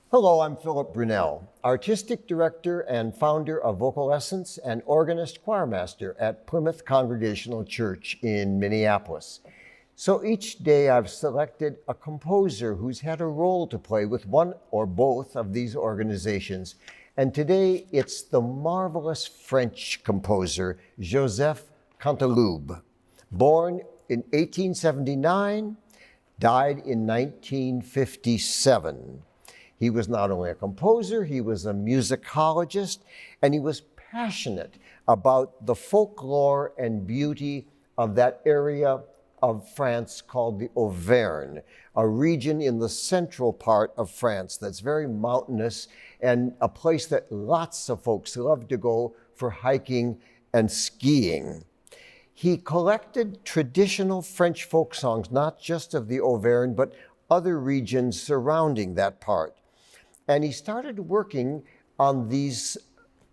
Hello, I'm Philip Brunelle, Artistic Director and founder of Vocal Essence and organist choirmaster at Plymouth Congregational Church in Minneapolis. So each day I've selected a composer who's had a role to play with one or both of these organizations. And today it's the marvelous French composer, Joseph Canteloube. Born in 1879, died in 1957. He was not only a composer, he was a musicologist, and he was passionate about the folklore and beauty of that area of France called the Auvergne, a region in the central part of France that's very mountainous and a place that lots of folks love to go for hiking and skiing. He collected traditional French folk songs, not just of the Auvergne, but other regions surrounding that part. And he started working on these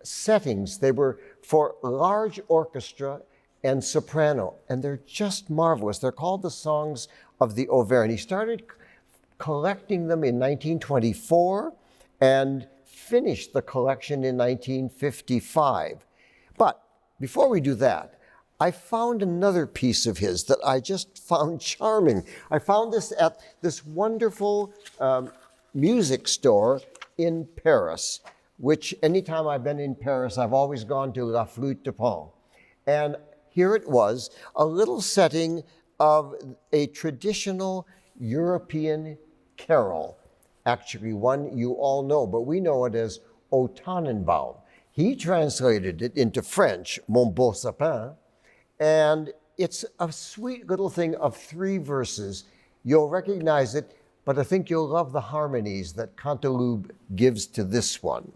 settings. They were for large orchestra and soprano, and they're just marvelous. They're called the Songs of the Auvergne. He started collecting them in 1924 and finished the collection in 1955. But before we do that, I found another piece of his that I just found charming. I found this at this wonderful music store in Paris, which anytime I've been in Paris, I've always gone to La Flûte de Pan. And here it was, a little setting of a traditional European carol, actually one you all know, but we know it as O Tannenbaum. He translated it into French, Mon beau sapin, and it's a sweet little thing of 3 verses. You'll recognize it, but I think you'll love the harmonies that Canteloube gives to this one.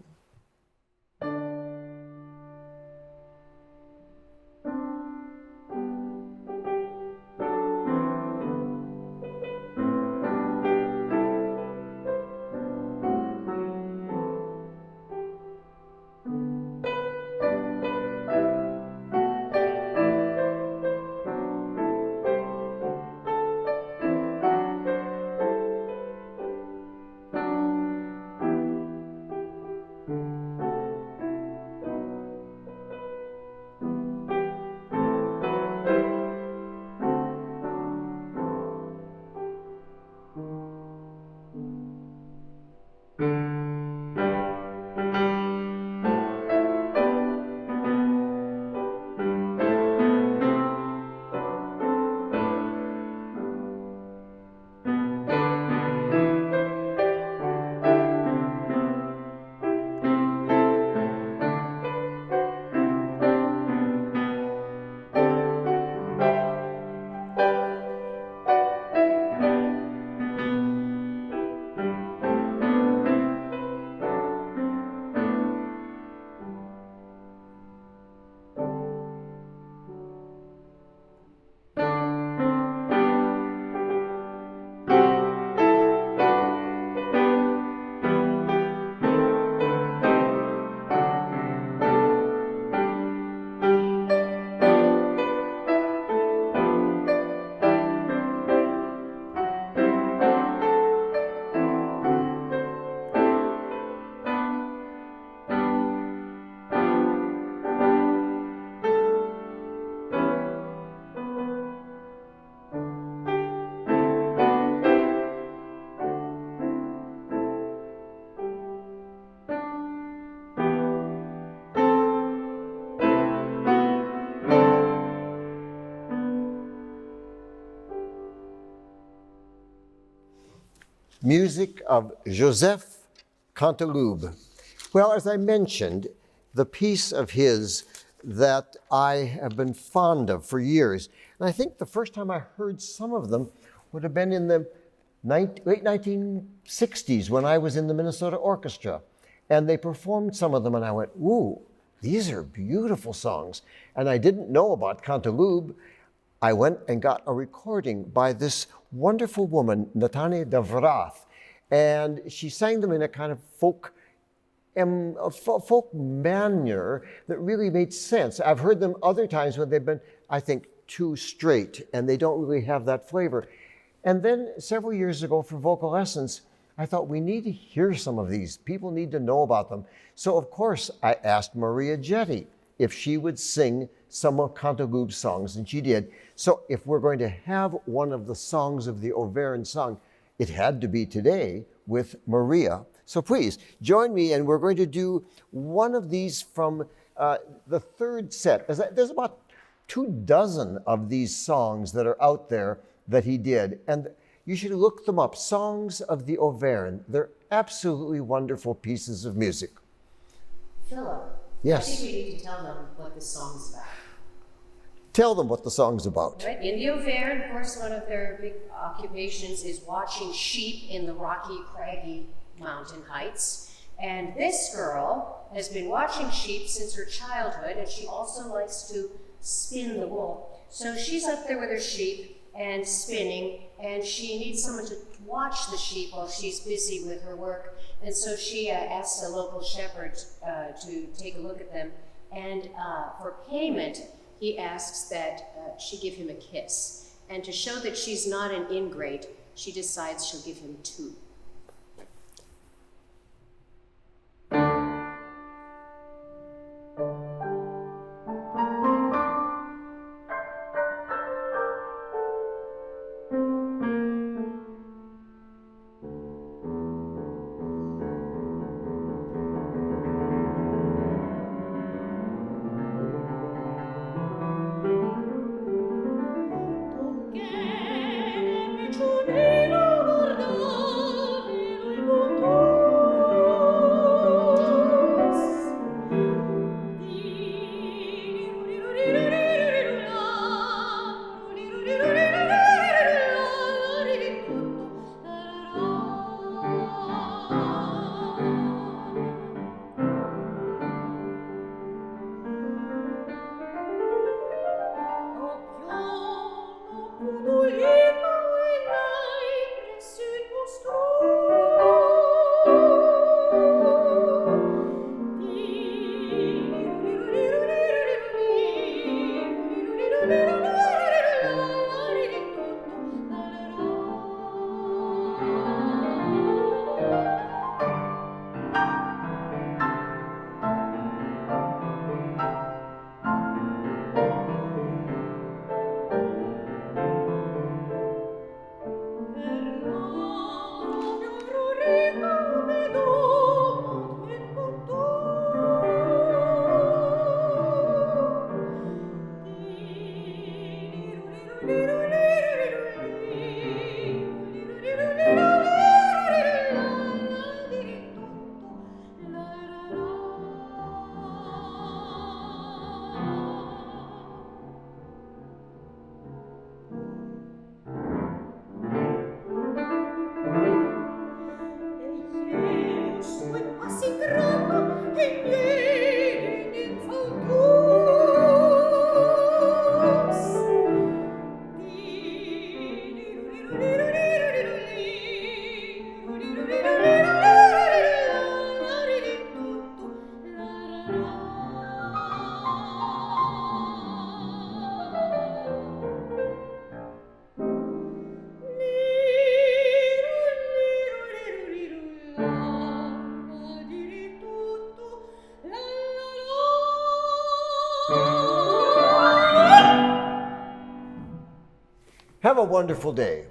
Music of Joseph Canteloube. Well, as I mentioned, the piece of his that I have been fond of for years, and I think the first time I heard some of them would have been in the late 1960s when I was in the Minnesota Orchestra, and they performed some of them, and I went, ooh, these are beautiful songs. And I didn't know about Canteloube. I went and got a recording by this wonderful woman, Natane de Vrath, and she sang them in a kind of folk manner that really made sense. I've heard them other times when they've been, I think, too straight, and they don't really have that flavor. And then several years ago for Vocal Essence, I thought we need to hear some of these. People need to know about them. So of course I asked Maria Jette if she would sing some of Canteloube's songs, and she did. So if we're going to have one of the songs of the Auvergne sung, it had to be today with Maria. So please join me, and we're going to do one of these from the third set. There's about 24 of these songs that are out there that he did, and you should look them up. Songs of the Auvergne. They're absolutely wonderful pieces of music. Philip, yes. I think we need to tell them what this song's about. Tell them what the song's about. Right. In the Auvergne, of course, one of their big occupations is watching sheep in the rocky, craggy mountain heights. And this girl has been watching sheep since her childhood, and she also likes to spin the wool. So she's up there with her sheep and spinning, and she needs someone to watch the sheep while she's busy with her work. And so she asks a local shepherd to take a look at them. And for payment, he asks that she give him a kiss. And to show that she's not an ingrate, she decides she'll give him 2. Have a wonderful day.